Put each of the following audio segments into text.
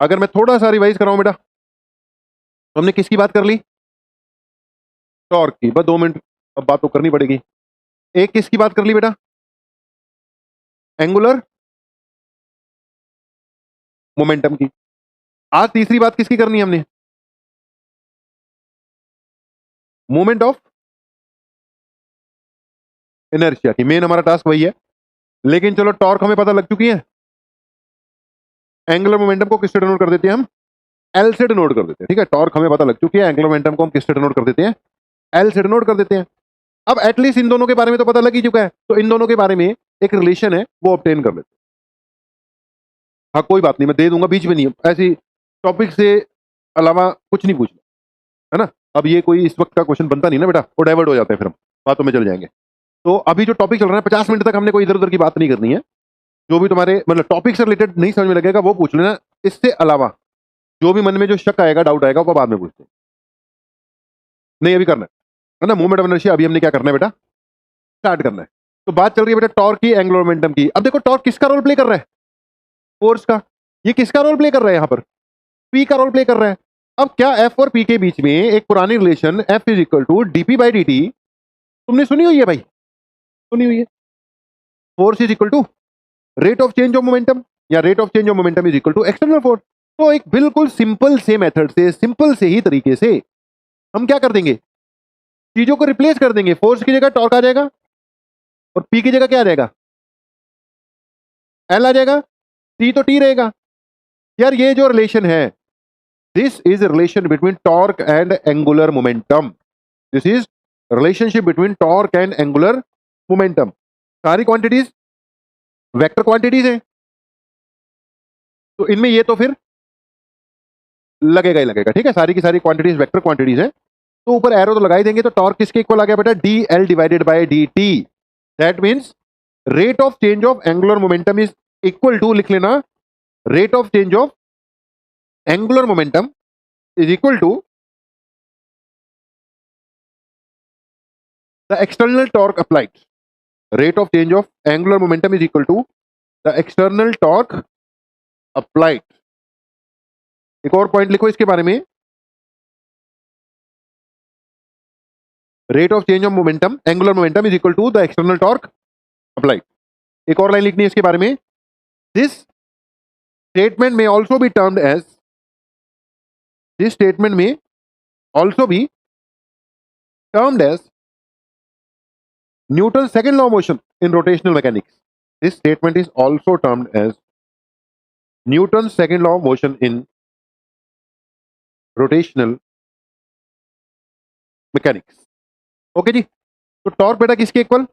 अगर मैं थोड़ा सा रिवाइज कराऊं बेटा, तो हमने किसकी बात कर ली? टॉर्क की। बस 2 मिनट अब बात तो करनी पड़ेगी। एक किसकी बात कर ली बेटा? एंगुलर मोमेंटम की। आज तीसरी बात किसकी करनी है हमने? मोमेंट ऑफ इनर्शिया की। मेन हमारा टास्क वही है। लेकिन चलो, टॉर्क हमें पता लग चुकी है। एंगुलर मोमेंटम को किससे डिनोट कर देते हैं हम? एल से डिनोट कर देते हैं। ठीक है, टॉर्क हमें पता लग चुकी है, एंगुलर मोमेंटम को हम किससे डिनोट कर देते हैं? एल से डिनोट कर देते हैं। अब एटलीस्ट इन दोनों के बारे में तो पता लग ही चुका है, तो इन दोनों के बारे में एक रिलेशन है वो ऑब्टेन कर लेते हैं। हाँ कोई बात नहीं, मैं दे दूंगा, बीच में नहीं, ऐसी टॉपिक से अलावा कुछ नहीं पूछना, है ना। अब ये कोई इस वक्त का क्वेश्चन बनता नहीं ना बेटा, वो डाइवर्ट हो जाते हैं, फिर हम बातों में चल जाएंगे। तो अभी जो टॉपिक चल रहा है, 50 मिनट तक हमने कोई इधर उधर की बात नहीं करनी है। जो भी तुम्हारे मतलब टॉपिक से रिलेटेड नहीं समझ में लगेगा वो पूछ लेना। इससे अलावा जो भी मन में जो शक आएगा, डाउट आएगा, वो बाद में पूछते हैं। नहीं अभी करना है ना, मूवमेंट ऑफ इनर्शिया अभी हमने क्या करना है बेटा? स्टार्ट करना है। तो बात चल रही है बेटा टॉर्क की, एंगुलर मोमेंटम की। अब देखो टॉर्क किसका रोल प्ले कर रहा है? फोर्स का। ये किसका रोल प्ले कर रहा है? यहाँ पर पी का रोल प्ले कर रहा है। अब क्या एफ और पी के बीच में एक पुरानी relation F is equal to dp by D t तुमने सुनी हुई है भाई? सुनी हुई है। Force is equal to rate of change of momentum, या rate of change of momentum is equal to external force. तो एक बिल्कुल सिंपल से मेथड से, सिंपल से ही तरीके से हम क्या कर देंगे? चीजों को रिप्लेस कर देंगे। फोर्स की जगह टॉर्क आ जाएगा, और पी की जगह क्या आ जाएगा? एल आ जाएगा। टी तो टी रहेगा। यार ये जो रिलेशन है, this is relation between torque and angular momentum. This is relationship between torque and angular momentum. सारी क्वांटिटीज वेक्टर क्वांटिटीज हैं, तो इनमें ये तो फिर लगेगा ही लगेगा। ठीक है, सारी की सारी क्वांटिटीज वेक्टर क्वांटिटीज हैं, तो ऊपर एरो तो लगा ही देंगे। तो टॉर्क किसके इक्वल आ गया बेटा? D L divided by D T. That means rate of change of angular momentum is equal to, लिख लेना, rate of change of angular momentum is equal to the external torque applied. Rate of change of angular momentum is equal to the external torque applied. एक और point लिखो इसके बारे में, rate of change of momentum, angular momentum is equal to the external torque applied. एक और line लिखनी है इसके बारे में, दिस स्टेटमेंट में also be termed as, this statement में also be termed as Newton's second law of motion in rotational mechanics. This statement is also termed as Newton's second law of motion in rotational mechanics. Okay जी, तो torque बेटा किसके equal?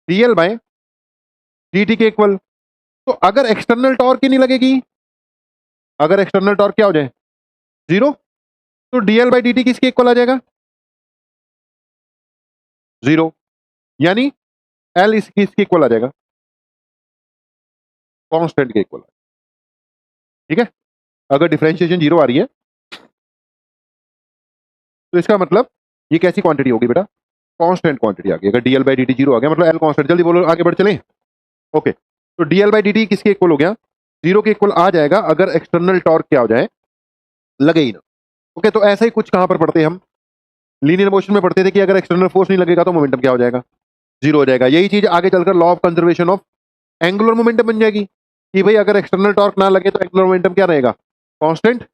Dl by d के equal. तो अगर external torque ही नहीं लगेगी, अगर एक्सटर्नल टॉर्क क्या हो जाए? जीरो, तो डीएल बाय डी किसके इक्वल आ जाएगा? जीरो। यानी एल इसके इक्वल आ जाएगा, कांस्टेंट के इक्वल। ठीक है, अगर डिफरेंशिएशन जीरो आ रही है तो इसका मतलब ये कैसी क्वांटिटी होगी बेटा? कांस्टेंट क्वांटिटी आ गई। अगर डीएल बाई डी जीरो आ गया मतलब एल कांस्टेंट। जल्दी बोलो, आगे बढ़ चलें। ओके, तो डीएल बाई डी किसके इक्वल हो गया? जीरो के इक्वल आ जाएगा अगर एक्सटर्नल टॉर्क क्या हो जाए? लगे ही ना। ओके, तो ऐसा ही कुछ कहां पर पढ़ते हम? लीनियर मोशन में पढ़ते थे कि अगर एक्सटर्नल फोर्स नहीं लगेगा तो मोमेंटम क्या हो जाएगा? जीरो हो जाएगा। यही चीज आगे चलकर law of conservation of angular momentum बन जाएगी कि भाई अगर एक्सटर्नल टॉर्क ना लगे तो एंगुलर मोमेंटम क्या रहेगा? कांस्टेंट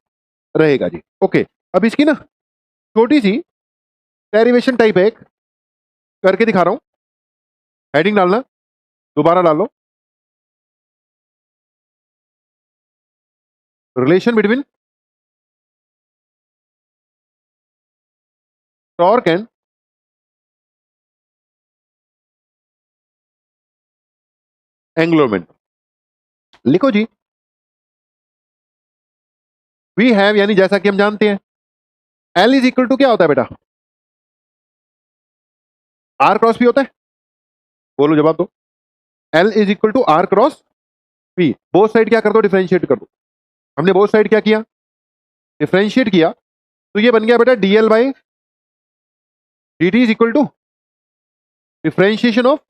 रहेगा जी। ओके, अब इसकी ना छोटी सी डेरिवेशन टाइप है, एक करके दिखा रहा हूं। हेडिंग डालना, दोबारा डाल लो। Relation between torque and angular momentum. लिखो जी, वी हैव, यानी जैसा कि हम जानते हैं, एल इज इक्वल टू क्या होता है बेटा? आर क्रॉस पी होता है। बोलो, जवाब दो। L is equal to R cross P. Both side क्या कर दो? डिफरेंशिएट कर दो। हमने बोथ साइड क्या किया? डिफरेंशिएट किया, तो ये बन गया बेटा dl by D T is equal to differentiation of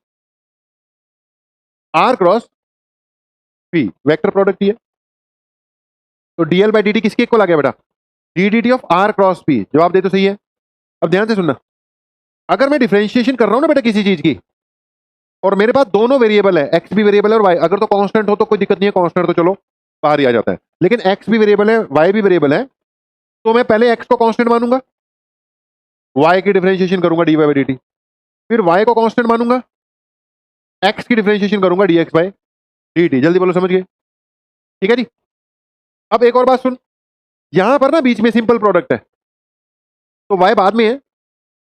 r cross p. Vector product ही है। तो डीएल बाई डी टी किसके इक्वल आ गया बेटा? D d t of r cross p. जवाब दे तो सही है। अब ध्यान से सुनना, अगर मैं डिफरेंशिएशन कर रहा हूं ना बेटा किसी चीज की, और मेरे पास दोनों वेरिएबल है, एक्स भी वेरिएबल है और वाई, अगर तो कांस्टेंट हो तो कोई दिक्कत नहीं है, कांस्टेंट तो चलो बाहर ही आ जाता है, लेकिन एक्स भी वेरिएबल है, वाई भी वेरिएबल है, तो मैं पहले एक्स को कांस्टेंट मानूंगा, वाई की डिफरेंशिएशन करूंगा D Y by D T, फिर वाई को कांस्टेंट मानूंगा, एक्स की डिफरेंशिएशन करूंगा D X by D T. जल्दी बोलो, समझ गए? ठीक है जी। अब एक और बात सुन, यहां पर ना बीच में सिंपल प्रोडक्ट है, तो वाई बाद में है,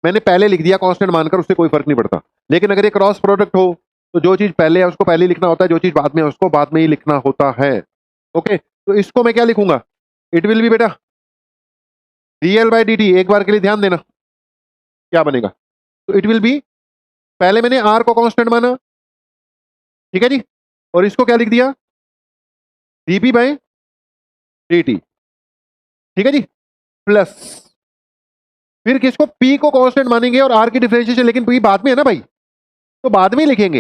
मैंने पहले लिख दिया कांस्टेंट मानकर, उससे कोई फर्क नहीं पड़ता। लेकिन अगर ये क्रॉस प्रोडक्ट हो तो जो चीज पहले है उसको पहले ही लिखना होता है, जो चीज बाद में है उसको बाद में ही लिखना होता है। ओके, तो इसको मैं क्या लिखूंगा? इट विल बी बेटा डीएल बाई डी टी। एक बार के लिए ध्यान देना क्या बनेगा, तो इट विल बी, पहले मैंने आर को कांस्टेंट माना, ठीक है जी, और इसको क्या लिख दिया? डीपी बाई डी टी, ठीक है जी, प्लस फिर किसको? पी को कांस्टेंट मानेंगे और आर की डिफरेंशिएशन, लेकिन पी बाद में है ना भाई, तो बाद में ही लिखेंगे।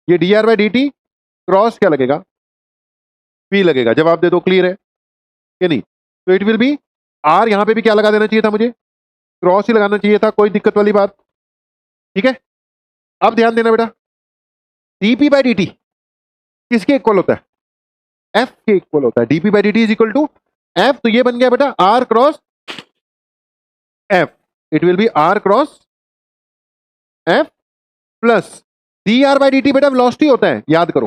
ये D R by D T cross क्या लगेगा? पी लगेगा। जवाब दे दो, क्लियर है कि नहीं? तो इट विल बी आर, यहां पे भी क्या लगा देना चाहिए था मुझे? क्रॉस ही लगाना चाहिए था, कोई दिक्कत वाली बात, ठीक है। अब ध्यान देना बेटा, डीपी बाई डी टी किसके इक्वल होता है? एफ के इक्वल होता है। DP by D T is equal to F, तो ये बन गया बेटा R cross F. It will be R cross F plus D R by D T बेटा वेलोसिटी होता है, याद करो।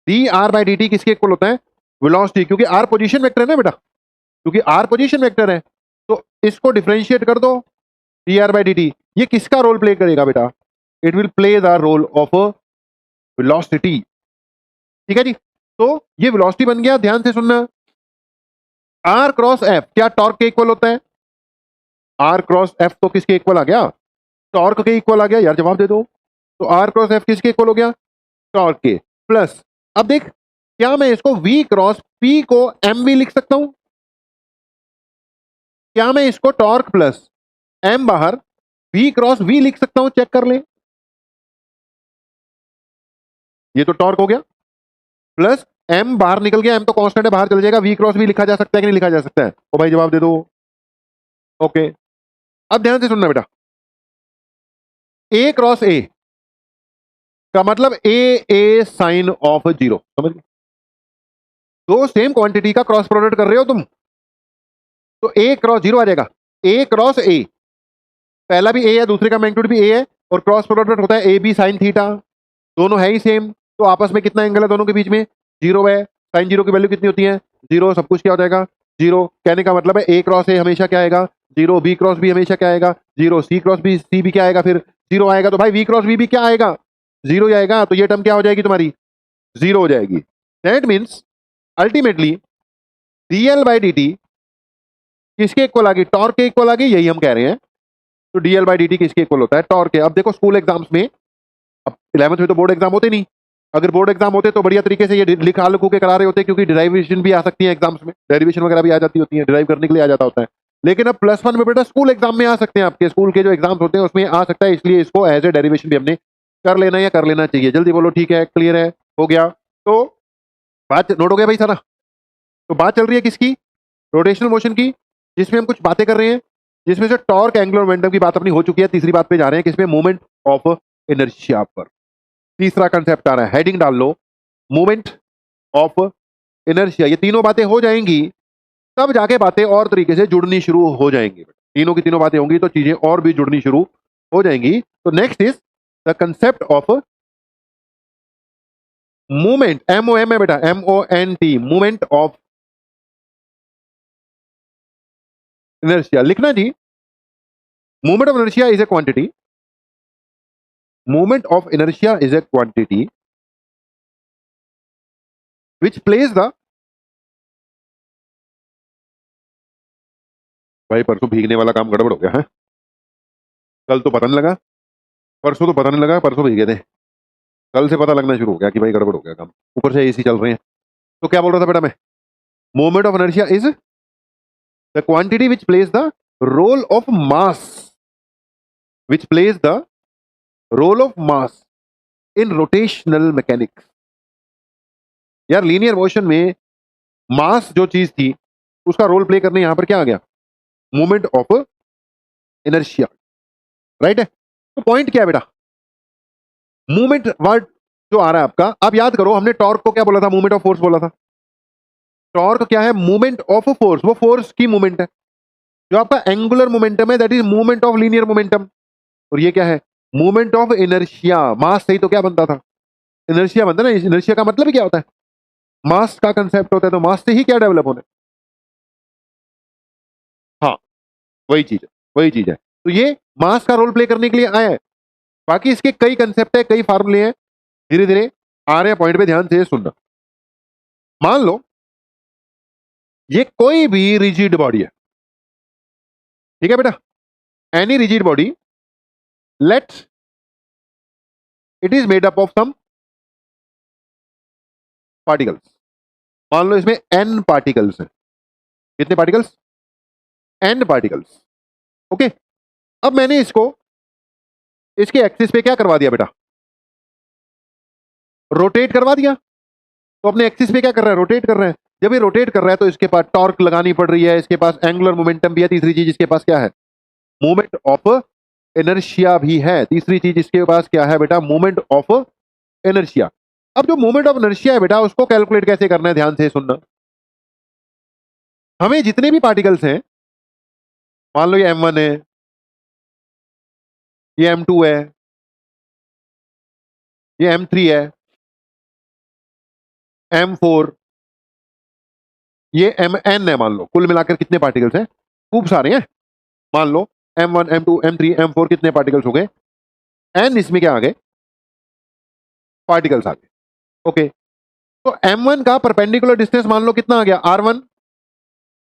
D R by D T किसके इक्वल होता है? वेलोसिटी, क्योंकि आर पोजीशन वेक्टर है ना बेटा, क्योंकि आर पोजीशन वेक्टर है, तो इसको डिफरेंशिएट कर दो, D R by D T. ये किसका रोल प्ले करेगा बेटा? It will play the role of velocity, ठीक है जी। तो ये वेलोसिटी बन गया। ध्यान से सुनना, आर क्रॉस एफ क्या टॉर्क के इक्वल होता है? आर क्रॉस एफ तो किसके इक्वल आ गया? टॉर्क के इक्वल आ गया यार, जवाब दे दो। तो आर क्रॉस एफ किसके इक्वल हो गया? टॉर्क के। प्लस अब देख, क्या मैं इसको V क्रॉस P को mv लिख सकता हूं? क्या मैं इसको टॉर्क प्लस m बाहर V क्रॉस V लिख सकता हूं? चेक कर ले, ये तो टॉर्क हो गया, प्लस m बाहर निकल गया, m तो कांस्टेंट है, बाहर चल जाएगा, V क्रॉस V लिखा जा सकता है कि नहीं लिखा जा सकता है? ओ भाई जवाब दे दो। ओके, अब ध्यान से सुनना बेटा, A क्रॉस A का मतलब ए साइन ऑफ जीरो, समझ गए? दो सेम क्वांटिटी का क्रॉस प्रोडक्ट कर रहे हो तुम, तो ए क्रॉस जीरो आ जाएगा। ए क्रॉस ए, पहला भी ए है, दूसरे का मैग्नीट्यूड भी ए है, और क्रॉस प्रोडक्ट होता है ए बी साइन थीटा, दोनों है ही सेम, तो आपस में कितना एंगल है दोनों के बीच में? जीरो है। साइन जीरो की वैल्यू कितनी होती है? जीरो। सब कुछ क्या हो जाएगा? जीरो। कहने का मतलब है ए क्रॉस ए हमेशा क्या आएगा? जीरो। बी क्रॉस बी हमेशा क्या आएगा? जीरो। सी क्रॉस बी सी भी क्या आएगा? फिर जीरो आएगा। तो भाई वी क्रॉस वी भी क्या आएगा? जीरो ही आएगा। तो ये टर्म क्या हो जाएगी तुम्हारी? जीरो हो जाएगी। That means ultimately D L by D T किसके इक्वल आ गई? टॉर्क के इक्वल आ गई, यही हम कह रहे हैं। तो D L by D T किसके इक्वल होता है? टॉर्क के। अब देखो स्कूल एग्जाम्स में, अब 11th में तो बोर्ड एग्जाम होते नहीं, अगर बोर्ड एग्जाम होते तो बढ़िया तरीके से ये लिखा लिखू के करा रहे होते, क्योंकि डिराइवेशन भी आ सकती है एग्जाम्स में, डेरिवेशन वगैरह भी आ जाती होती है, डिराइव करने के लिए आ जाता होता है। लेकिन अब +1 में बेटा स्कूल एग्जाम में आ सकते हैं, आपके स्कूल के जो एग्जाम्स होते हैं उसमें आ सकता है, इसलिए इसको एज ए डेरिवेशन भी हमने कर लेना या कर लेना चाहिए। जल्दी बोलो, ठीक है, क्लियर है, हो गया? तो बात नोट हो गया भाई सारा? तो बात चल रही है किसकी? रोटेशनल मोशन की, जिसमें हम कुछ बातें कर रहे हैं, जिसमें से टॉर्क, एंगुलर मोमेंटम की बात अपनी हो चुकी है। तीसरी बात पे जा रहे हैं, किसमें? मूवमेंट ऑफ इनर्शिया पर। तीसरा कंसेप्ट आ रहा है, हेडिंग डाल लो, मूवमेंट ऑफ इनर्शिया। ये तीनों बातें हो जाएंगी तब जाके बातें और तरीके से जुड़नी शुरू हो जाएंगी। तीनों की तीनों बातें होंगी तो चीजें और भी जुड़नी शुरू हो जाएंगी। तो next is the concept of movement, MOM है बेटा, MONT, मूवमेंट ऑफ इनर्शिया। लिखना जी, movement of inertia is a quantity, movement of inertia is a quantity which place the, भाई परसों भीगने वाला काम गड़बड़ हो गया है, कल तो पता नहीं लगा, परसों तो पता नहीं लगा, परसों भीगे थे, कल से पता लगना शुरू हो गया कि भाई गड़बड़ हो गया काम, ऊपर से एसी चल रहे हैं। तो क्या बोल रहा था बेटा मैं? Movement of inertia is the quantity which place the role of mass, which place the role of mass in rotational mechanics. यार लीनियर मोशन में मास जो चीज थी उसका रोल प्ले करने यहां पर क्या आ गया, मोमेंट ऑफ इनर्शिया, राइट है। तो पॉइंट क्या है बेटा, मूवमेंट वर्ड जो आ रहा है आपका, आप याद करो हमने टॉर्क को क्या बोला था, मूवमेंट ऑफ फोर्स बोला था। टॉर्क क्या है, मूवमेंट ऑफ फोर्स, वो फोर्स की मूवमेंट है। जो आपका एंगुलर मोमेंटम है that is movement of linear momentum. और ये क्या है, मूवमेंट ऑफ इनर्शिया। मास सही तो क्या बनता था, इनर्शिया बनता है ना। इनर्शिया का मतलब ही क्या होता है, मास का कंसेप्ट होता है, तो मास से ही क्या डेवलप होना है। हाँ वही चीज है, वही चीज है। तो ये मास का रोल प्ले करने के लिए आया है। बाकी इसके कई कंसेप्ट है, कई फार्मूले हैं, धीरे धीरे आ रहे हैं, पॉइंट पे ध्यान से सुनना। मान लो ये कोई भी रिजिड बॉडी है, ठीक है बेटा, any rigid body, let's it is made up of some particles. मान लो इसमें n पार्टिकल्स हैं। कितने पार्टिकल्स, n पार्टिकल्स। ओके, अब मैंने इसको इसके एक्सिस पे क्या करवा दिया बेटा, रोटेट करवा दिया। तो अपने एक्सिस पे क्या कर रहा है, रोटेट कर रहे हैं। जब ये रोटेट कर रहा है तो इसके पास टॉर्क लगानी पड़ रही है, इसके पास एंगुलर मोमेंटम भी है, तीसरी चीज इसके पास क्या है, मोमेंट ऑफ इनर्शिया भी है। तीसरी चीज इसके पास क्या है बेटा, मोमेंट ऑफ इनर्शिया। अब जो मोमेंट ऑफ इनर्शिया है बेटा, उसको कैलकुलेट कैसे करना है, ध्यान से सुनना। हमें जितने भी पार्टिकल्स हैं, मान लो ये m1 है, ये m2 है, ये m3 है, m4, ये mn है। मान लो कुल मिलाकर कितने पार्टिकल्स हैं, खूब सारे हैं। मान लो m1 m2 m3 m4 कितने पार्टिकल्स हो गए, n इसमें क्या आ गए, पार्टिकल्स आ गए। ओके, तो m1 का परपेंडिकुलर डिस्टेंस मान लो कितना आ गया, r1।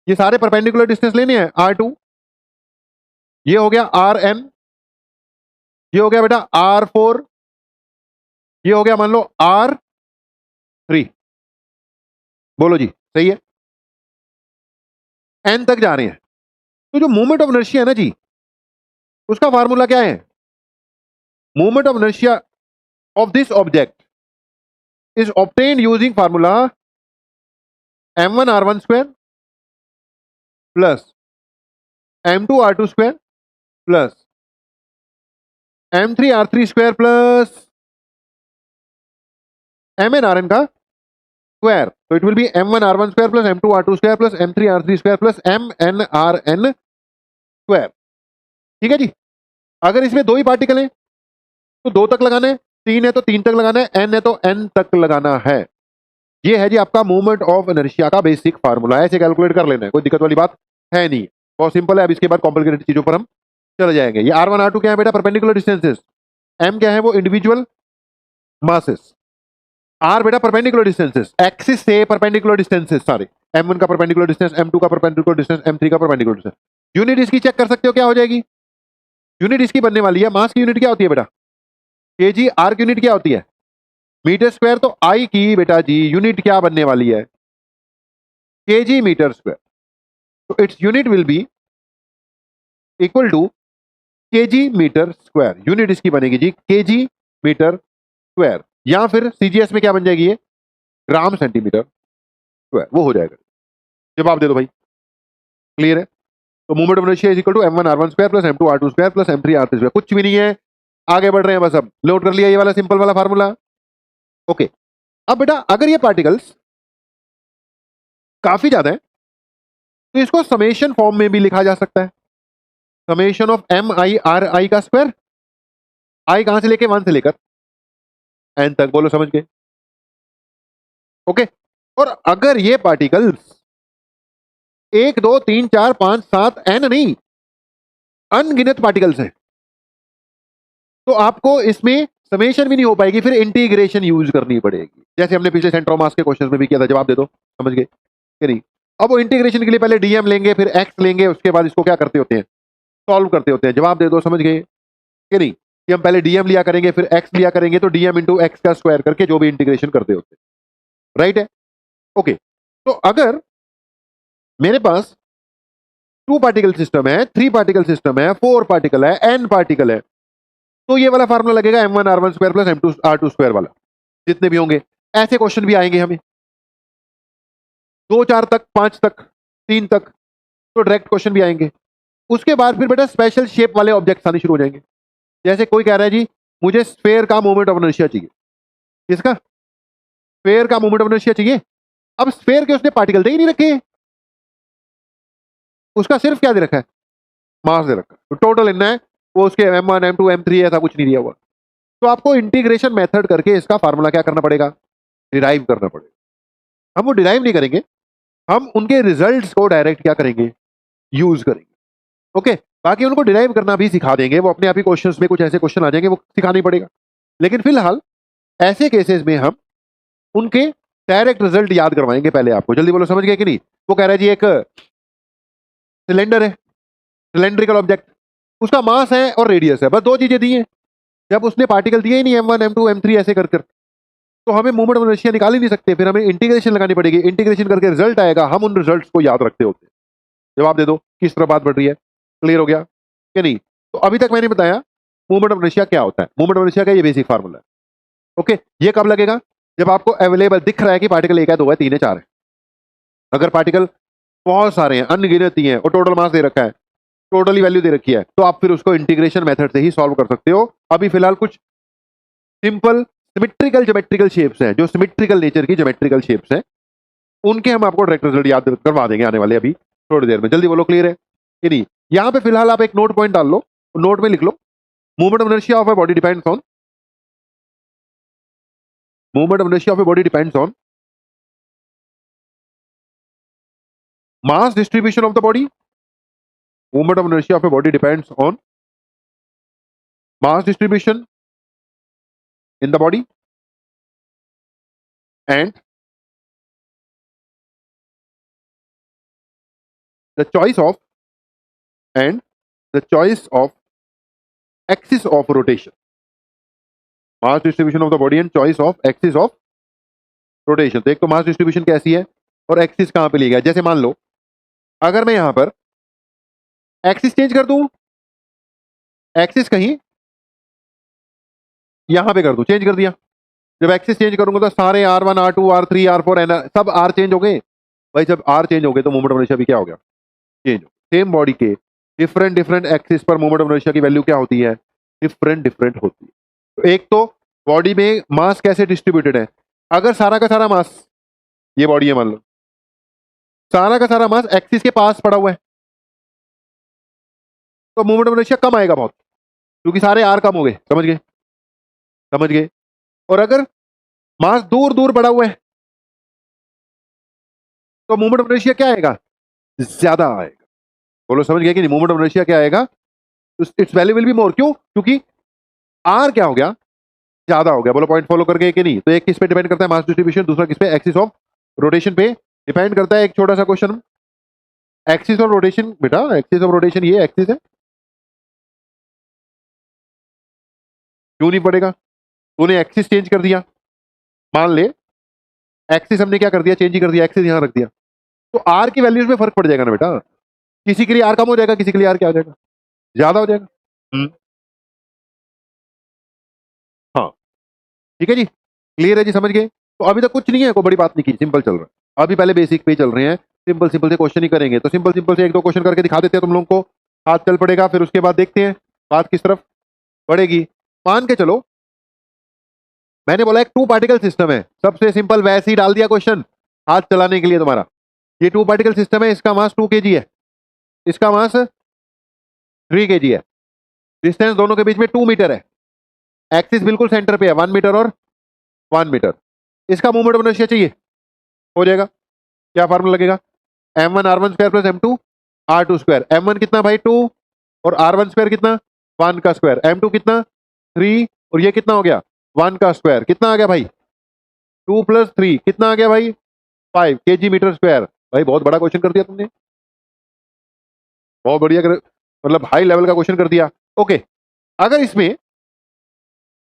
ये सारे परपेंडिकुलर डिस्टेंस लेने हैं, r2। ये हो गया rn, ये हो गया बेटा r4, ये हो गया मान लो r3। बोलो जी सही है, n तक जा रहे हैं। तो जो मोमेंट ऑफ इनर्शिया है ना जी, उसका फार्मूला क्या है, moment of inertia of this object is obtained using formula m1 r1 square plus m2 r2 square plus m3 r3 square plus mn rn का स्क्वायर। तो it will B m1 r1 square plus m2 r2 square plus m3 r3 square plus mn rn square. ठीक है जी। अगर इसमें दो ही particle हैं तो दो तक लगाना है, तीन है तो तीन तक लगाना है, n है तो n तक लगाना है। ये है जी आपका मूवमेंट ऑफ इनर्शिया का बेसिक फार्मूला है। ऐसे कैलकुलेट कर लेना है, कोई दिक्कत वाली बात है नहीं, बहुत सिंपल है। अब इसके बाद कॉम्प्लिकेटेड चीजों पर हम चले जाएंगे। ये r1 r2 क्या है बेटा, परपेंडिकुलर डिस्टेंसेस। m क्या है, वो इंडिविजुअल मासेस। r बेटा परपेंडिकुलर डिस्टेंसेस, एक्सिस से परपेंडिकुलर डिस्टेंसेस सारे। m1 का परपेंडिकुलर डिस्टेंस, m2 का परपेंडिकुलर डिस्टेंस, m3 का परपेंडिकुलर डिस्टेंस। यूनिट इसकी चेक कर सकते हो क्या हो जाएगी, यूनिट इसकी बनने वाली है, मास की यूनिट क्या होती है बेटा, केजी। आर की यूनिट क्या होती है, मीटर स्क्वायर। तो आई की बेटा जी यूनिट क्या बनने वाली है, केजी मीटर स्क्वायर। तो its unit will be equal to KG metre square. Unit इसकी बनेगी जी केजी मीटर स्क्वायर, या फिर सीजीएस में क्या बन जाएगी ये, ग्राम सेंटीमीटर स्क्वायर। वो हो जाएगा, जवाब दे दो भाई, क्लियर है। तो movement of inertia is equal to m1 r1 square plus m2 r2 square plus m3 r3 square. कुछ भी नहीं है, आगे बढ़ रहे हैं बस। अब नोट कर लिया ये वाला सिंपल वाला फार्मूला। ओके, अब बेटा अगर ये पार्टिकल्स काफी ज्यादा है तो इसको समेशन फॉर्म में भी लिखा जा सकता है। Summation of M I R I का स्क्वायर, आई कहां से लेके 1 से लेकर एन तक, बोलो समझ गए। ओके, और अगर ये पार्टिकल्स 1 2 3 4 5 7 एन नहीं, अनगिनत पार्टिकल्स हैं, तो आपको इसमें समेशन भी नहीं हो पाएगी, फिर इंटीग्रेशन यूज करनी पड़ेगी। जैसे हमने पिछले सेंटर ऑफ मास के क्वेश्चन में भी किया था। जवाब दे दो, समझ गए कि नहीं। अब वो इंटीग्रेशन के लिए पहले डीएम लेंगे, फिर एक्स लेंगे, उसके बाद इसको क्या करते होते हैं, सॉल्व करते होते हैं। जवाब दे दो, समझ गए कि नहीं, कि हम पहले डीएम लिया करेंगे फिर एक्स लिया करेंगे, तो डीएम इंटू एक्स का स्क्वायर करके जो भी इंटीग्रेशन करते होते हैं, राइट है। ओके, तो अगर मेरे पास 2 पार्टिकल सिस्टम है, 3 पार्टिकल सिस्टम है, 4 पार्टिकल है, n पार्टिकल है, तो ये वाला फार्मूला लगेगा m1 r1 square plus m2 r2 square वाला। जितने भी होंगे ऐसे क्वेश्चन भी आएंगे हमें, 2 4 तक, 5 तक, 3 तक तो डायरेक्ट क्वेश्चन भी आएंगे। उसके बाद फिर बेटा स्पेशल शेप वाले ऑब्जेक्ट्स आने शुरू हो जाएंगे। जैसे कोई कह रहा है जी मुझे स्फेयर का मोमेंट ऑफ इनर्शिया चाहिए। किसका? स्फेयर का मोमेंट ऑफ इनर्शिया चाहिए। अब स्फेयर के उसने पार्टिकल दे ही नहीं रखे, उसका सिर्फ क्या दे रखा है? मास दे रखा है। तो टोटल इतना है, वो उसके m1 m2 m3 ऐसा कुछ नहीं दिया हुआ। तो आपको इंटीग्रेशन मेथड करके इसका फार्मूला क्या करना पड़ेगा? डिराइव करना पड़ेगा। हम वो डिराइव नहीं करेंगे, हम उनके रिजल्ट्स को डायरेक्ट क्या करेंगे? यूज करेंगे। ओके, बाकी उनको डिराइव करना भी सिखा देंगे, वो अपने आप ही क्वेश्चंस में कुछ ऐसे क्वेश्चन आ जाएंगे वो सिखाना ही पड़ेगा। लेकिन फिलहाल ऐसे केसेस में हम उनके डायरेक्ट रिजल्ट याद करवाएंगे पहले आपको। जल्दी बोलो, समझ गए कि नहीं? वो कह रहा है जी एक सिलेंडर है, सिलेंड्रिकल ऑब्जेक्ट, उसका मास है और रेडियस है, बस दो चीजें दी हैं। जब उसने पार्टिकल दिए ही नहीं m1 m2 m3 ऐसे कर तो हमें मोमेंट ऑफ इनर्शिया निकाल ही नहीं सकते, फिर हमें इंटीग्रेशन लगानी पड़ेगी। इंटीग्रेशन करके रिजल्ट आएगा, हम उन रिजल्ट्स को याद रखते होते हैं। जवाब दे दो, किस तरह बात बढ़ रही है? क्लियर हो गया कि नहीं? तो अभी तक मैंने बताया मूवमेंट ऑफ इनर्शिया क्या होता है। मूवमेंट ऑफ इनर्शिया का ये बेसिक फार्मूला है। ओके, ये कब लगेगा? जब आपको अवेलेबल दिख रहा है कि पार्टिकल 1 है, 2 है, 3 है, 4 है। अगर पार्टिकल बहुत सारे हैं, अनगिनत ही हैं और टोटल मास दे रखा है, टोटली वैल्यू दे रखी है, तो आप फिर उसको इंटीग्रेशन मेथड से ही सॉल्व कर सकते हो। अभी फिलहाल कुछ सिंपल सिमेट्रिकल ज्योमेट्रिकल शेप्स हैं, जो सिमेट्रिकल नेचर की ज्योमेट्रिकल शेप्स हैं, उनके हम आपको डायरेक्ट रिजल्ट याद करवा देंगे आने वाले अभी थोड़ी देर में। जल्दी बोलो, क्लियर है कि नहीं? यहां पे फिलहाल आप एक नोट पॉइंट डाल लो, नोट में लिख लो, movement of inertia of a body depends on, movement of inertia of a body depends on mass distribution of the body. Movement of inertia of a body depends on mass distribution in the body and the choice of axis of rotation. Mass distribution of the body and choice of axis of rotation. तो एक तो mass distribution कैसी है और axis कहां पे लिया गया। जैसे मान लो अगर मैं यहां पर एक्सिस चेंज कर दूं, एक्सिस कहीं यहां पे कर दूं, चेंज कर दिया। जब एक्सिस चेंज करूंगा तो सारे R1 R2 R3 R4 सब R चेंज हो गए। भाई जब R चेंज हो गए तो मोमेंट ऑफ इनर्शिया भी क्या हो गया? चेंज हो। सेम बॉडी के डिफरेंट डिफरेंट एक्सिस पर मोमेंट ऑफ इनर्शिया की वैल्यू क्या होती है? डिफरेंट डिफरेंट होती है। तो एक तो बॉडी में मास कैसे डिस्ट्रीब्यूटेड है? अगर सारा का सारा मास, ये बॉडी है मान लो, सारा का सारा मास एक्सिस के पास पड़ा हुआ है, तो मोमेंट ऑफ इनर्शिया कम आएगा बहुत, क्योंकि सारे आर कम हो गए। समझ गए? समझ गए? और अगर मास दूर दूर पड़ा हुआ है तो मोमेंट ऑफ इनर्शिया क्या आएगा? ज्यादा आएगा। बोलो, समझ गए कि नहीं? मोमेंट ऑफ इनर्शिया क्या आएगा? It's value will be more. क्यों? क्योंकि आर क्या हो गया? ज्यादा हो गया। बोलो, पॉइंट फॉलो करके कि नहीं? तो एक किस पे डिपेंड करता है? Mass distribution. दूसरा किस पे? एक्सिस ऑफ रोटेशन पे डिपेंड करता है। एक छोटा सा क्वेश्चन, एक्सिस ऑफ रोटेशन, बेटा एक्सिस ऑफ रोटेशन ये एक्सिस है, क्यों नहीं पड़ेगा? तूने एक्सिस चेंज कर दिया, मान ले एक्सिस हमने क्या कर दिया? चेंज ही कर दिया, एक्सिस यहां रख दिया, तो आर की वैल्यूज में फर्क पड़ जाएगा ना बेटा। किसी के लिए आर कम हो जाएगा, किसी के लिए आर क्या हो जाएगा? ज्यादा हो जाएगा। हाँ, ठीक है जी, क्लियर है जी, समझ गए? तो अभी तक कुछ नहीं है, कोई बड़ी बात नहीं की, सिंपल चल रहा है। अभी पहले बेसिक पे चल रहे हैं, सिंपल सिंपल से क्वेश्चन ही करेंगे। तो सिंपल सिंपल से एक दो क्वेश्चन करके दिखा देते हैं तुम लोगों को, हाथ चल पड़ेगा। फिर उसके बाद देखते हैं बात किस तरफ बढ़ेगी। मान के चलो मैंने बोला एक टू पार्टिकल सिस्टम है, सबसे सिंपल वैसे ही डाल दिया क्वेश्चन हाथ चलाने के लिए तुम्हारा। ये टू पार्टिकल सिस्टम है, इसका मास 2 kg है, इसका मास 3 kg है, डिस्टेंस दोनों के बीच में 2 मीटर है, एक्सिस बिल्कुल सेंटर पे है 1 मीटर और 1 मीटर। इसका मूवमेंट ऑफ इनर्शिया चाहिए, हो जाएगा। क्या फार्मूला लगेगा? m1 r1 square plus m2 r2 square. m1 कितना भाई? 2, और r1 स्क्वायर कितना? 1 का स्क्वायर। m2 कितना? 3, और ये कितना हो गया? 1 का स्क्वायर। कितना आ गया भाई? 2 + 3 कितना आ गया भाई? 5 kg मीटर स्क्वायर। भाई बहुत बड़ा क्वेश्चन कर दिया तुमने, बहुत बढ़िया मतलब हाई लेवल का क्वेश्चन कर दिया। ओके, अगर इसमें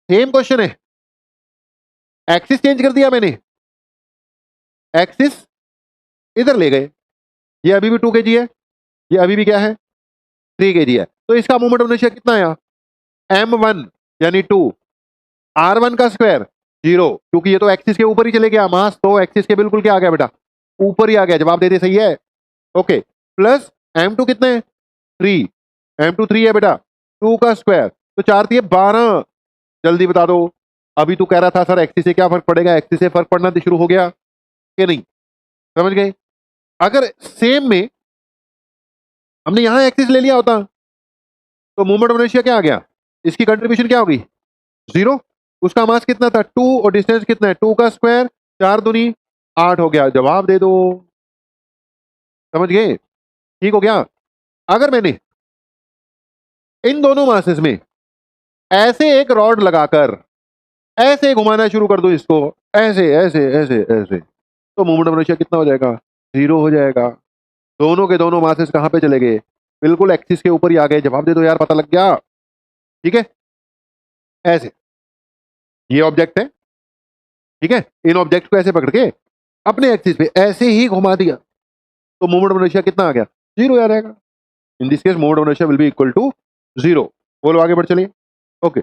सेम क्वेश्चन है, एक्सिस चेंज कर दिया मैंने, एक्सिस इधर ले गए, ये अभी भी 2 kg है, ये अभी भी क्या है? 3 kg है, तो इसका मोमेंट ऑफ इनर्शिया कितना आया? m1 यानी 2, r1 का स्क्वायर 0, क्योंकि ये तो एक्सिस के ऊपर ही चले गया, मास तो एक्सिस के बिल्कुल क्या आ गया बेटा? ऊपर ही आ गया, जवाब दे दे, सही है। ओके, प्लस m2 कितने हैं 3, m2 3 है बेटा, 2 का स्क्वायर तो 4 थी 12। जल्दी बता दो। अभी तू कह रहा था सर एक्सिस से क्या फर्क पड़ेगा, एक्सिस से फर्क पड़ना शुरू हो गया कि नहीं, समझ गए। अगर सेम में हमने यहां एक्सिस ले लिया होता तो मूवमेंट ऑफ इनर्शिया क्या आ गया, इसकी कंट्रीब्यूशन क्या होगी 0, उसका मास कितना था 2 और डिस्टेंस कितना है 2 का स्क्वायर, 4 दूनी 8 हो गया, जवाब दे दो। समझ गए, ठीक हो गया। अगर मैंने इन दोनों मासेस में ऐसे एक रॉड लगाकर ऐसे घुमाना शुरू कर दूं इसको, ऐसे ऐसे ऐसे ऐसे, तो मूवमेंट ऑफ इनर्शिया कितना हो जाएगा 0 हो जाएगा। दोनों के दोनों मासेस कहां पे चले गए, बिल्कुल एक्सिस के ऊपर ही आ गए। जवाब दे दो यार, पता लग गया, ठीक है। ऐसे ये ऑब्जेक्ट है, ठीक है, इन ऑब्जेक्ट को ऐसे पकड़ के अपने एक्सिस पे ऐसे ही घुमा दिया तो मूवमेंट ऑफ इनर्शिया कितना आ गया 0 आ जाएगा। In this case movement of inertia will be equal to 0। बोलो आगे बढ़ चलिए। ओके,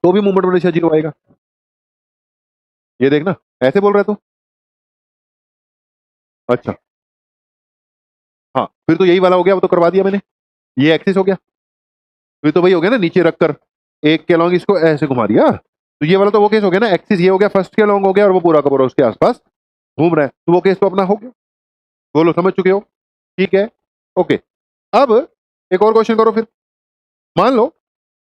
तो भी मूवमेंट ऑफ इनर्शिया 0 आएगा। ये देखना, ऐसे बोल रहे तू, अच्छा हाँ, फिर तो यही वाला हो गया, वो तो करवा दिया मैंने, ये एक्सिस हो गया, फिर तो वही हो गया ना, नीचे रखकर एक के अलॉन्ग इसको ऐसे घुमा दिया, तो ये वाला तो वो केस हो गया ना, एक्सिस ये हो गया, फर्स्ट के अलॉन्ग हो गया और वो पूरा का पूरा उसके आसपास घूम रहा है, तो वो केस तो अपना हो गया। बोलो समझ चुके हो, ठीक है। ओके, अब एक और क्वेश्चन करो फिर। मान लो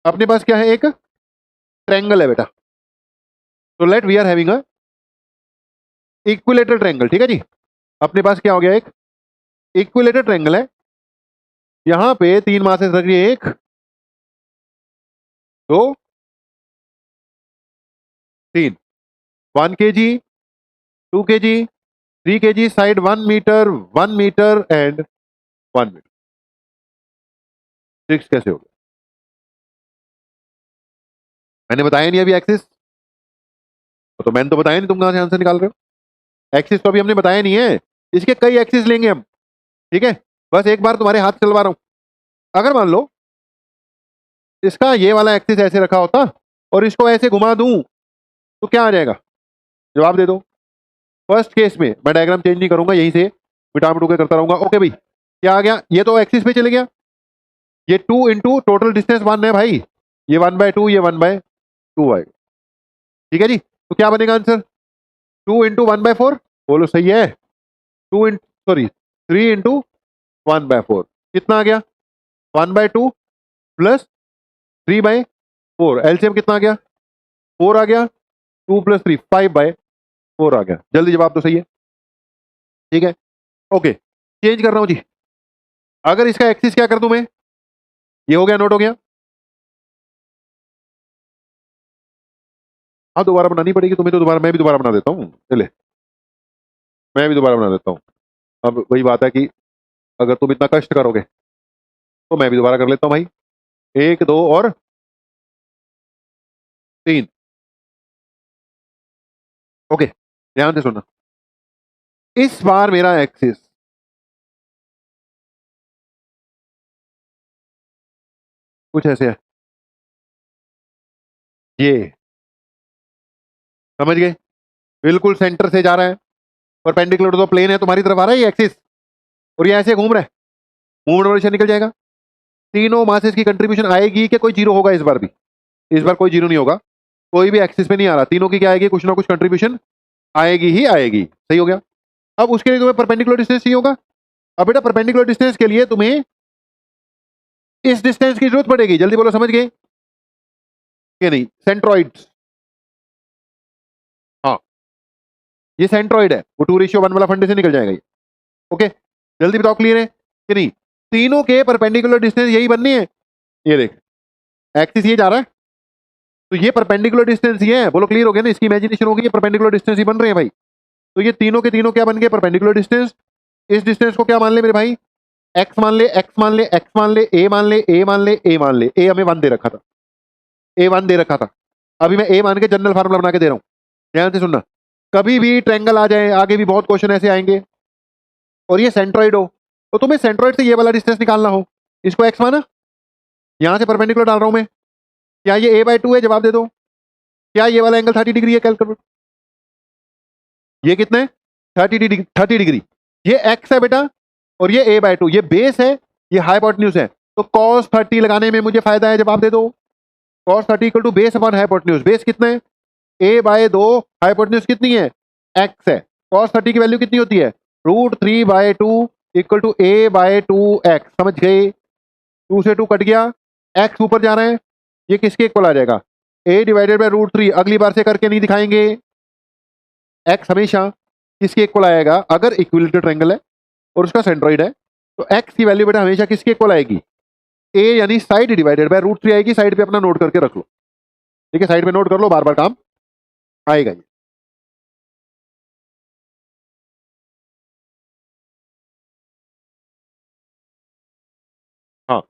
अपने पास क्या है, एक ट्रायंगल है बेटा, तो let we are having a equilateral triangle, ठीक है जी। अपने पास क्या हो गया, एक इक्विलेटरल ट्रायंगल है, यहां पे 3 मासेस रख रही है, 1 2 3, 1 kg 2 kg 3 kg, side 1 metre 1 metre and 1 metre. 6 कैसे हो गया, मैंने बताया नहीं अभी एक्सिस, तो मैंने तो बताया नहीं, तुम कहां से आंसर निकाल रहे हो। एक्सिस तो अभी हमने बताया नहीं है, इसके कई एक्सिस लेंगे हम, ठीक है। बस एक बार तुम्हारे हाथ चलवा रहा हूं। अगर मान लो इसका ये वाला एक्सिस ऐसे रखा होता और इसको ऐसे घुमा दूं तो क्या आ जाएगा, जवाब दे दो। फर्स्ट केस में मैं डायग्राम चेंज नहीं करूंगा, यहीं से मिटा मिटू के करता रहूंगा। ओके भाई, क्या आ गया, ये तो एक्सिस पे चले गया, ये 2 इंटू टोटल डिस्टेंस 1 है भाई, ये 1/2, ये 1/2 आएगा, ठीक है जी। तो क्या बनेगा आंसर 2 इंटू 1/4, बोलो सही है। 2 इन सॉरी 3 इंटू 1/4 कितना आ गया 1/2 प्लस 3/4, एलसीएम कितना आ गया 4 आ गया, 2 प्लस 3 5/4 आ गया। जल्दी जवाब तो सही है, ठीक है। ओके, चेंज कर रहा हूं जी। अगर इसका एक्सिस क्या कर दूं मैं, ये हो गया, नोट हो गया। हाँ, दोबारा बनानी पड़ेगी तुम्हें तो, दोबारा मैं भी दोबारा बना देता हूँ, चले मैं भी दोबारा बना देता हूँ। अब वही बात है कि अगर तुम इतना कष्ट करोगे तो मैं भी दोबारा कर लेता हूँ भाई। 1 2 और 3। ओके, ध्यान से सुनना, इस बार मेरा एक्सिस कुछ ऐसे है, ये समझ गए, बिल्कुल सेंटर से जा रहा है, परपेंडिकुलर टू द प्लेन है, तुम्हारी तरफ आ रहा है ये एक्सिस, और ये ऐसे घूम रहा है, मूवमेंट डायरेक्शन निकल जाएगा। तीनों मासेस की कंट्रीब्यूशन आएगी कि कोई जीरो होगा इस बार भी, इस बार कोई जीरो नहीं होगा, कोई भी एक्सिस पे नहीं आ रहा, तीनों की क्या आएगी, कुछ ना कुछ कंट्रीब्यूशन आएगी ही आएगी, सही हो गया। अब उसके लिए तुम्हें परपेंडिकुलर डिस्टेंस चाहिए होगा। अब बेटा परपेंडिकुलर डिस्टेंस के लिए तुम्हें इस डिस्टेंस की जरूरत पड़ेगी, जल्दी बोलो समझ गए कि नहीं, सेंट्रॉइड्स, हाँ ये सेंट्रॉइड है, वो 2:1 वाला फंडे से निकल जाएगा ये। ओके, जल्दी बताओ क्लियर है कि नहीं, तीनों के परपेंडिकुलर डिस्टेंस यही बननी है। ये देख, एक्सिस ये जा रहा है तो ये परपेंडिकुलर डिस्टेंस ही है, बोलो क्लियर हो गया ना, इसकी इमेजिनेशन होगी, ये परपेंडिकुलर डिस्टेंस ही बन रहे हैं भाई। तो ये तीनों के तीनों क्या बन गए, परपेंडिकुलर डिस्टेंस। इस डिस्टेंस को क्या मान ले मेरे भाई, एक्स मान ले, एक्स मान ले, एक्स मान ले, ए मान ले, ए मान ले, ए मान ले, ए हमें 1 दे रखा था, ए 1 दे रखा था, अभी मैं ए मान के जनरल फार्मूला बना के दे रहा हूं, ध्यान से सुनना। कभी भी ट्रायंगल आ जाए, आगे भी बहुत क्वेश्चन ऐसे आएंगे, और ये सेंट्रॉइड हो, तो तुम्हें सेंट्रॉइड से ये वाला डिस्टेंस निकालना हो, इसको एक्स माना, यहां से परपेंडिकुलर डाल रहा हूं मैं, क्या ये a/2 है, जवाब दे दो। क्या ये वाला एंगल 30 डिग्री है, कैलकुलेट ये कितना है 30 डिग्री। ये एक्स है बेटा और ये a/2, ये बेस है, ये हाइपोटेन्यूज है। तो cos 30 लगाने में मुझे फायदा है, जवाब दे दो। cos 30 equal to base upon hypotenuse. Base कितना है a/2, हाइपोटेन्यूज कितनी है x है। cos 30 की वैल्यू कितनी होती है √3/2 इक्वल टू a/2x। समझ गए, 2 से 2 कट गया, x ऊपर जा रहे हैं, ये किसके इक्वल आ जाएगा a/√3। अगली बार से करके नहीं दिखाएंगे, x हमेशा किसके इक्वल आएगा अगर इक्विलेटरल ट्रायंगल है और उसका सेंट्रॉइड है, तो x की वैल्यू बेटा हमेशा किसके इक्वल आएगी a यानी साइड डिवाइडेड बाय √3 आएगी। साइड पे अपना नोट करके रख लो, ठीक है, साइड पे नोट कर लो, बार बार काम आएगा ये। हाँ,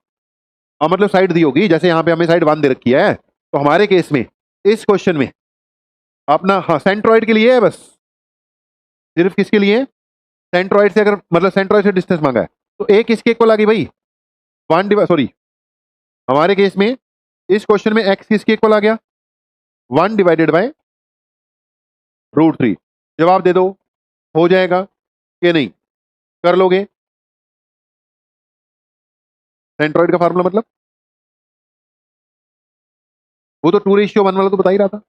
अब मतलब साइड दी होगी, जैसे यहाँ पे हमें साइड 1 दे रखी है, तो हमारे केस में इस क्वेश्चन में अपना हाँ सेंट्रॉइड के लिए है बस, सिर्फ किसके लिए सेंट्रॉइड से, अगर मतलब सेंट्रॉइड से डिस्टेंस मांगा है तो a किसके इक्वल आ गई भाई 1 सॉरी हमारे केस में इस क्वेश्चन में x किसके इक्वल आ गया 1/√3। जवाब दे दो, हो जाएगा कि नहीं, कर लोगे। सेंट्रॉइड का फार्मूला मतलब वो तो 2:1 वाला तो बता ही रहा था।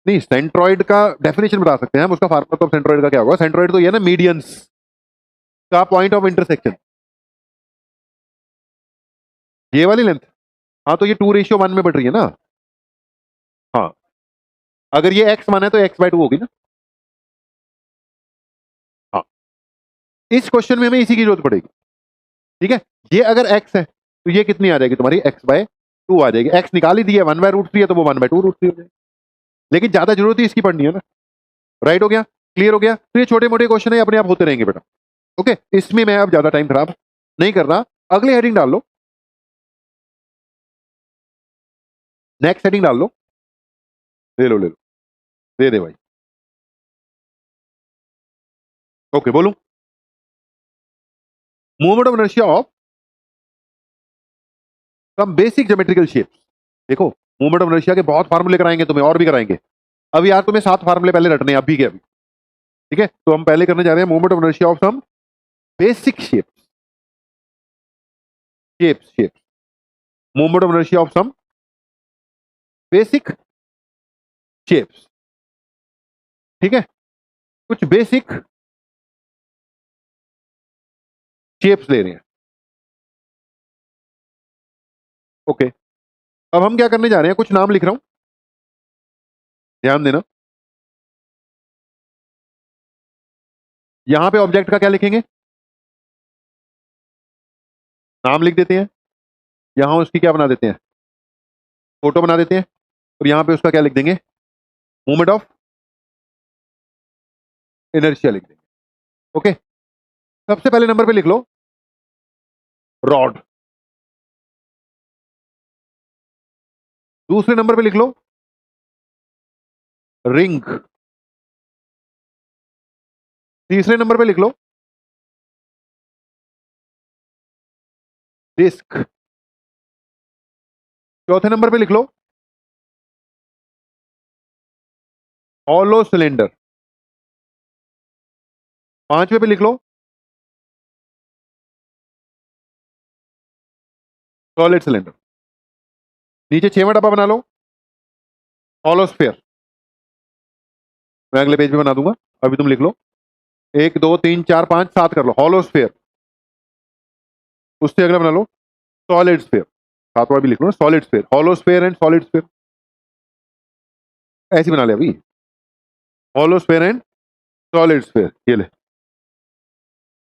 नहीं, सेंट्रॉइड का डेफिनेशन बता सकते हैं हम, उसका फार्मूला तो सेंट्रॉइड का क्या होगा। सेंट्रॉइड तो ये ना मीडियंस का पॉइंट ऑफ इंटरसेक्शन, ये वाली लेंथ। हाँ, तो ये 2:1 में बढ़ रही है ना। हाँ, अगर ये x मान है तो x/2 होगी ना। हाँ, इस क्वेश्चन में हमें इसी की जरूरत पड़ेगी, ठीक है। ये अगर x है तो ये कितनी आ जाएगी तुम्हारी x/2 आ जाएगी। x निकाल ही दिया, 1/√3 है तो वो 1/2√3 हो जाएगी, लेकिन ज्यादा जरूरत ही इसकी पड़नी है ना। राइट हो गया, क्लियर हो गया। तो ये छोटे मोटे क्वेश्चन है, अपने आप होते रहेंगे बेटा। ओके, इसमें मैं अब ज्यादा टाइम खराब नहीं कर रहा। अगले हेडिंग डाल लो, नेक्स्ट हेडिंग डाल लो, ले लो ले लो, दे दे भाई। ओके, बोलूं movement of inertia of some basic geometrical shapes. देखो, मूवमेंट ऑफ इनर्शिया के बहुत फार्मूले कराएंगे तुम्हें, और भी कराएंगे। अब यार तुम्हें 7 फार्मूले पहले रटने हैं, अभी के अभी, ठीक है। तो हम पहले करने जा रहे हैं movement of inertia of some basic shapes. Shapes movement of inertia of some basic shapes, ठीक है। कुछ बेसिक शेप्स ले रहे हैं। ओके, अब हम क्या करने जा रहे हैं, कुछ नाम लिख रहा हूं, ध्यान देना। यहां पे ऑब्जेक्ट का क्या लिखेंगे, नाम लिख देते हैं। यहां उसकी क्या बना देते हैं, फोटो बना देते हैं। और यहां पे उसका क्या लिख देंगे, मूवमेंट ऑफ इनर्शिया लिख देंगे। ओके, सबसे पहले नंबर पे लिख लो रॉड, दूसरे नंबर पे लिख लो रिंग, तीसरे नंबर पे लिख लो डिस्क, चौथे नंबर पे लिख लो हॉलो सिलेंडर, पांचवे पे लिख लो सॉलिड सिलेंडर। नीचे छेवां डब्बा बना लो हॉलोस्फेयर, मैं अगले पेज पे बना दूंगा, अभी तुम लिख लो 1 2 3 4 5 7 कर लो हॉलोस्फेयर। उससे अगला बना लो सॉलिड स्फेयर, सातवां भी लिख लो ना solid sphere, hollow sphere and solid sphere, ऐसे बना ले अभी, हॉलोस्फेयर एंड सॉलिड स्फेयर।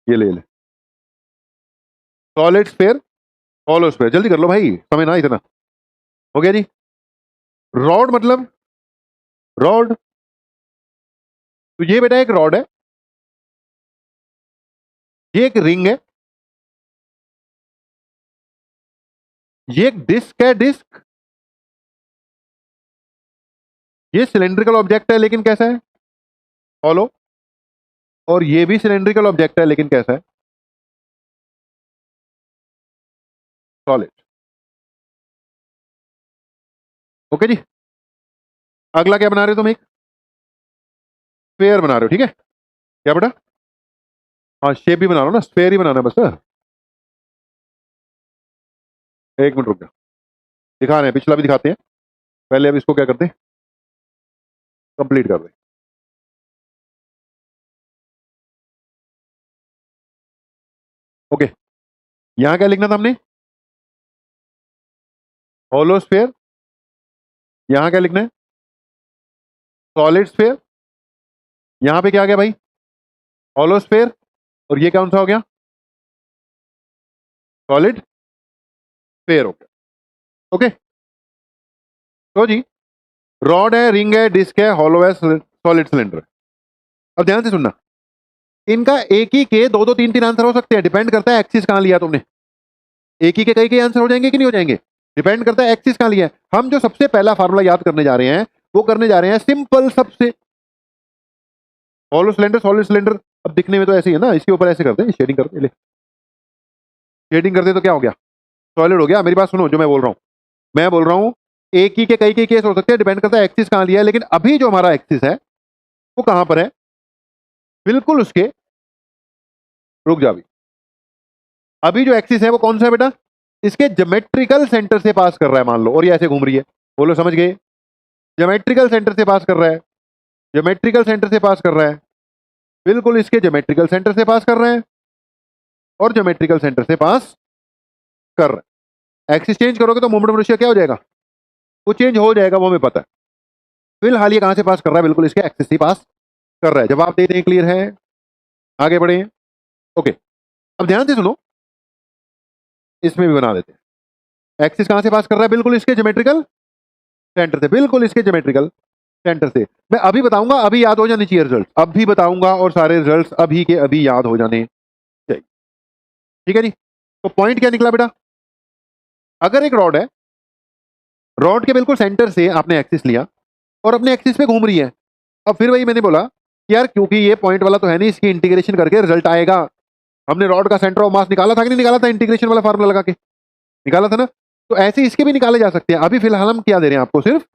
ये ले सॉलिड स्फेयर हॉलोस्फेयर, जल्दी कर लो भाई, समय ना इतना। हो गया जी। रॉड मतलब रॉड, तो ये बेटा एक रॉड है, ये एक रिंग है, ये एक डिस्क है, डिस्क, ये सिलेंड्रिकल ऑब्जेक्ट है लेकिन कैसा है हॉलो, और ये भी सिलेंड्रिकल ऑब्जेक्ट है लेकिन कैसा है सॉलिड। ओके जी, अगला क्या बना रहे हो तुम, एक स्फेयर बना रहे हो, ठीक है? क्या बेटा? हाँ, शेप भी बना रहा हो ना, स्फेयर ही बनाना है बस। एक मिनट रुक जा, दिखा रहे हैं, पिछला भी दिखाते हैं। पहले अब इसको क्या करते हैं, कंप्लीट कर दें। ओके, यहां क्या लिखना था हमने? Hollow sphere. यहां क्या लिखना है? Solid sphere. यहां पे क्या आ गया भाई? Hollow sphere. और ये कौन सा हो गया? सॉलिड स्फेयर हो गया। ओके, तो जी, रॉड है, रिंग है, डिस्क है, हॉलो है, सॉलिड सिलेंडर है। अब ध्यान से सुनना, इनका एक ही के दो दो तीन तीन आंसर हो सकते हैं, डिपेंड करता है एक्सिस कहां लिया तुमने। एक ही के कई कई आंसर हो जाएंगे कि नहीं हो जाएंगे, डिपेंड करता है एक्सिस कहां लिया है। हम जो सबसे पहला फार्मूला याद करने जा रहे हैं वो करने जा रहे हैं सिंपल सबसे, हॉलो सिलेंडर सॉलिड सिलेंडर। अब दिखने में तो ऐसे ही है ना, इसके ऊपर ऐसे करते हैं, शेडिंग करते हैं, शेडिंग करते तो क्या हो गया? सॉलिड हो गया। मेरी बात सुनो, जो मैं बोल रहा हूं, मैं बोल रहा हूं एक ही के कई कई केस हो सकते हैं, डिपेंड करता है एक्सिस कहां लिया है। लेकिन अभी जो हमारा एक्सिस है वो कहां पर है? बिल्कुल उसके, रुक जा, अभी जो एक्सिस है वो कौन सा है बेटा? इसके ज्योमेट्रिकल सेंटर से पास कर रहा है मान लो, और ये ऐसे घूम रही है। बोलो समझ गए? ज्योमेट्रिकल सेंटर से पास कर रहा है, ज्योमेट्रिकल सेंटर से पास कर रहा है, बिल्कुल इसके ज्योमेट्रिकल सेंटर से पास कर रहे हैं, और ज्योमेट्रिकल सेंटर से पास कर रहे हैं। एक्सिस चेंज करोगे तो मोमेंट ऑफ इनर्शिया क्या हो जाएगा? वो चेंज हो जाएगा, वो हमें पता है। फिलहाल ये कहां से पास कर रहा है? बिल्कुल इसके एक्सिस से पास कर रहा है। जवाब दे दें, क्लियर है? आगे बढ़े। ओके, अब ध्यान से सुनो, इसमें भी बना देते हैं। एक्सिस कहां से पास कर रहा है? बिल्कुल इसके ज्योमेट्रिकल सेंटर से, बिल्कुल इसके ज्योमेट्रिकल सेंटर से। मैं अभी बताऊंगा, अभी याद हो जाने चाहिए रिजल्ट, अभी बताऊंगा और सारे रिजल्ट अभी के अभी याद हो जाने चाहिए। ठीक है जी? तो पॉइंट क्या निकला बेटा? अगर एक रॉड है, रॉड के बिल्कुल सेंटर से आपने एक्सिस लिया और अपने एक्सिस पे घूम रही है। अब फिर वही मैंने बोला कि यार क्योंकि ये पॉइंट वाला तो है नहीं, इसकी इंटीग्रेशन करके रिजल्ट आएगा। हमने रॉड का सेंटर ऑफ मास निकाला था कि नहीं निकाला था? इंटीग्रेशन वाला फार्मूला लगा के निकाला था ना। तो ऐसे इसके भी निकाले जा सकते हैं। अभी फिलहाल हम क्या दे रहे हैं आपको? सिर्फ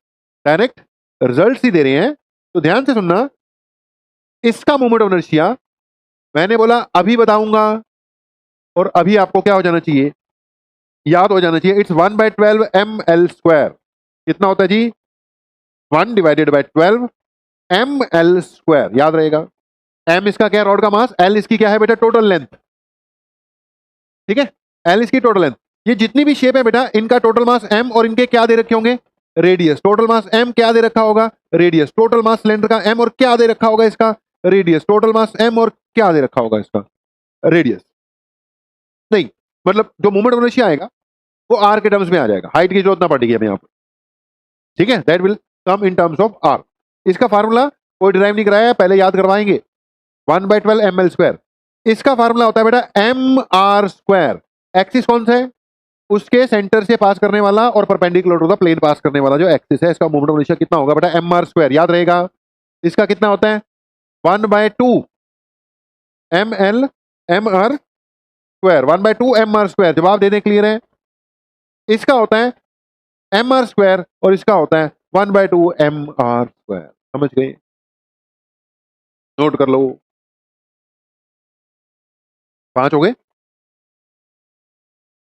डायरेक्ट रिजल्ट ही दे रहे हैं। तो ध्यान से सुनना, इसका मोमेंट ऑफ इनर्शिया मैंने बोला अभी बताऊंगा, और अभी आपको क्या हो जाना चाहिए? याद हो जाना चाहिए। It's 1/12 ml²। कितना होता है जी? 1/12 ml²। याद रहेगा। m इसका क्या है? रॉड का मास। l इसकी क्या है बेटा? Total length. ठीक है, l इसकी टोटल लेंथ। ये जितनी भी शेप है बेटा, इनका टोटल मास m, और इनके क्या दे रखे होंगे? रेडियस। टोटल मास m, क्या दे रखा होगा? रेडियस। टोटल मास सिलेंडर का m, और क्या दे रखा होगा इसका? रेडियस। टोटल मास m, और क्या दे रखा होगा इसका? रेडियस। नहीं, मतलब जो मोमेंट ऑफ इनर्शिया आएगा वो आर के टर्म्स में आ जाएगा, हाइट की जरूरत ना पड़ेगी हमें यहाँ पर। ठीक है, that will come in terms of R. इसका फार्मूला कोई डिराइव नहीं कराया, पहले याद करवाएंगे। 1/12 ml²। इसका फार्मूला होता है बेटा mr²। एक्सिस कौन सा है? उसके सेंटर से पास करने वाला और परपेंडिकुलर टू द प्लेन पास करने वाला जो एक्सिस है, इसका मोमेंट ऑफ इनर्शिया कितना होगा बेटा? mr²। याद रहेगा। इसका कितना होता है? 1/2 ml mr²। 1/2 mr²। जवाब दे दें, क्लियर है? इसका होता है mr², और इसका होता है 1/2 mr²। समझ गए? नोट कर लो। 5 हो गए।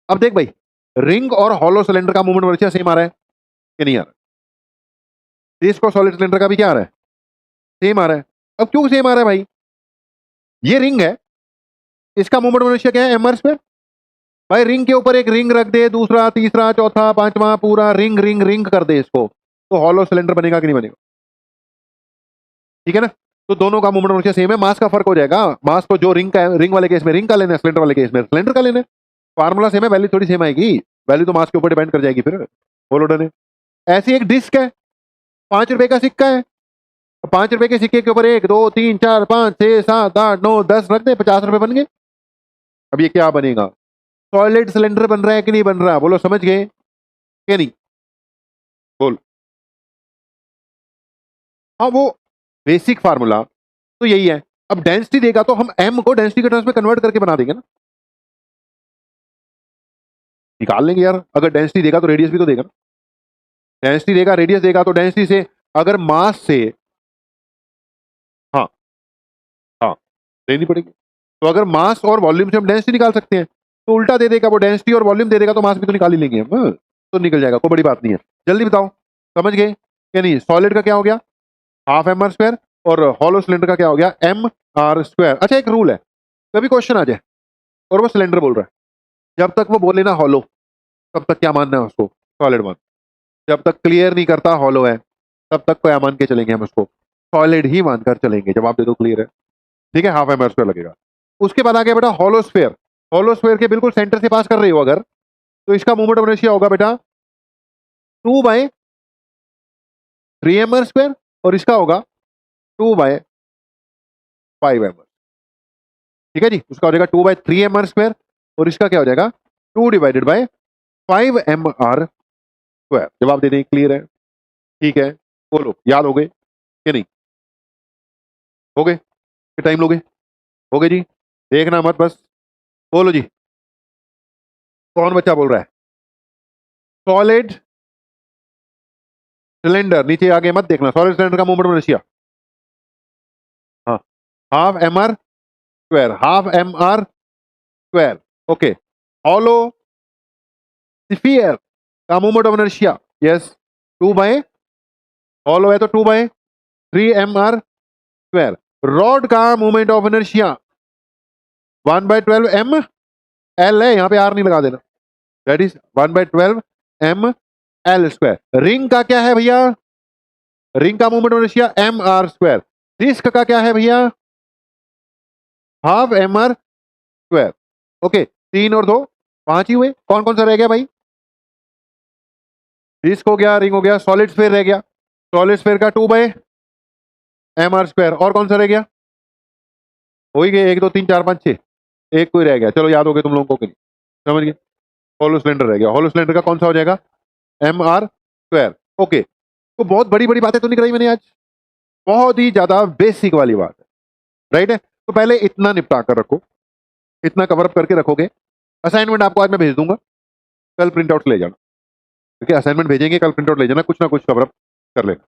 अब देख भाई, रिंग और हॉलो सिलेंडर का मोमेंट ऑफ इनर्शिया सेम आ रहा है कि नहीं आ रहा? डिस्क और सॉलिड सिलेंडर का भी क्या आ रहा है? सेम आ रहा है। अब क्यों सेम आ रहा है भाई? ये रिंग है, इसका मोमेंट ऑफ इनर्शिया क्या है? mr²। भाई रिंग के ऊपर एक रिंग रख दे, दूसरा तीसरा चौथा पांचवा, पूरा रिंग रिंग रिंग कर दे इसको, तो हॉलो सिलेंडर बनेगा कि नहीं बनेगा? ठीक है ना? तो दोनों का मोमेंट ऑफ इनर्शिया सेम है, मास का फर्क हो जाएगा। मास तो जो रिंग का है, रिंग वाले केस में रिंग का लेना है, सिलेंडर वाले केस में सिलेंडर का लेना है। फार्मूला सेम है, वैल्यू थोड़ी सेम आएगी। वैल्यू तो मास के ऊपर डिपेंड कर जाएगी। फिर बोलो डन है। ऐसी एक डिस्क है, 5 रुपए का सिक्का है, 5 रुपए के सिक्के के ऊपर 1 2 3 4 5 6 7 8 9 10 रख दे, 50 रुपए बन गए। अब ये क्या बनेगा? सॉलिड सिलेंडर बन रहा है कि नहीं बन रहा? बोलो समझ गए कि नहीं? बोल। हाँ, वो बेसिक फार्मूला तो यही है। अब डेंसिटी देगा तो हम m को डेंसिटी के टर्म्स में कन्वर्ट करके बना देंगे ना, निकाल लेंगे यार। अगर डेंसिटी देगा तो रेडियस भी तो देगा ना। डेंसिटी देगा, रेडियस देगा, तो डेंसिटी से अगर मास से, हाँ देनी पड़ेगी। तो अगर मास और वॉल्यूम से हम डेंसिटी निकाल सकते हैं तो उल्टा दे देगा, वो डेंसिटी और वॉल्यूम दे देगा तो मास भी तो निकाल ही लेंगे हम, तो निकल जाएगा, कोई बड़ी बात नहीं है। जल्दी बताओ, समझ गए कि नहीं? सॉलिड का क्या हो गया, हाफ एम आर स्क्वायर, और हॉलो सिलेंडर का क्या हो गया, एम आर स्क्वायर। अच्छा, एक रूल है, कभी क्वेश्चन आ जाए और वो सिलेंडर बोल रहा है, जब तक वो बोले ना हॉलो, तब तक क्या मानना है उसको, सॉलिड मान। जब तक क्लियर नहीं करता हॉलो है, तब तक क्या मान के चलेंगे हम उसको, सॉलिड ही मानकर चलेंगे। जवाब दे दो क्लियर है, ठीक है, हाफ एम आर स्क्वायर लगेगा। उसके बाद आ गया बेटा हॉलो स्फीयर। हॉलो स्फीयर के बिल्कुल सेंटर से पास कर रही हो अगर, तो इसका मूवमेंट ऑफ इनर्शिया होगा बेटा 2/3 m² और इसका होगा 2/5 m। ठीक है जी, उसका हो जाएगा 2/3 m² और इसका क्या हो जाएगा 2/5 m²। जवाब दे दें, क्लियर है, ठीक है, बोलो, याद हो गए कि नहीं? हो गए कि टाइम लोगे? हो गए जी, देखना मत बस, बोलो जी, कौन बच्चा बोल रहा है? सॉलिड सिलेंडर, नीचे आगे मत देखना, सॉलिड सिलेंडर का मूवमेंट ऑफ इनर्शिया, हाँ, half M R square, half M R square. Okay, hollow sphere का movement of inertia, yes, 2 by, hollow है तो 2/3 m²। रॉड का मूवमेंट ऑफ इनर्शिया 1/12 m है, यहां पे आर नहीं लगा देना, दैट इज 1/12 m/l²। रिंग का क्या है भैया, रिंग का movement of inertia m r²। Disc का क्या है भैया, हाफ m r²। ओके, 3 और 2 5 ही हुए, कौन कौन सा रह गया भाई? डिस्क हो गया, रिंग हो गया, सॉलिड स्फीयर रह गया, सॉलिड स्फीयर का 2/m r²। और कौन सा रह गया? हो ही गए, 1 2 3 4 5 6, एक कोई रह गया, चलो याद हो गए तुम लोगों को, नहीं समझ गए? हॉलो सिलेंडर रह गया, हॉलो सिलेंडर का कौन सा हो जाएगा, m r²। ओके, तो बहुत बड़ी बड़ी बातें तो नहीं कराई मैंने आज, बहुत ही ज्यादा बेसिक वाली बात है, राइट है? तो पहले इतना निपटा कर रखो, इतना कवर अप करके रखोगे। असाइनमेंट आपको आज मैं भेज दूंगा, कल प्रिंट आउट ले जाना, क्योंकि असाइनमेंट भेजेंगे, कल प्रिंट आउट ले जाना, कुछ ना कुछ कवर अप कर लेना।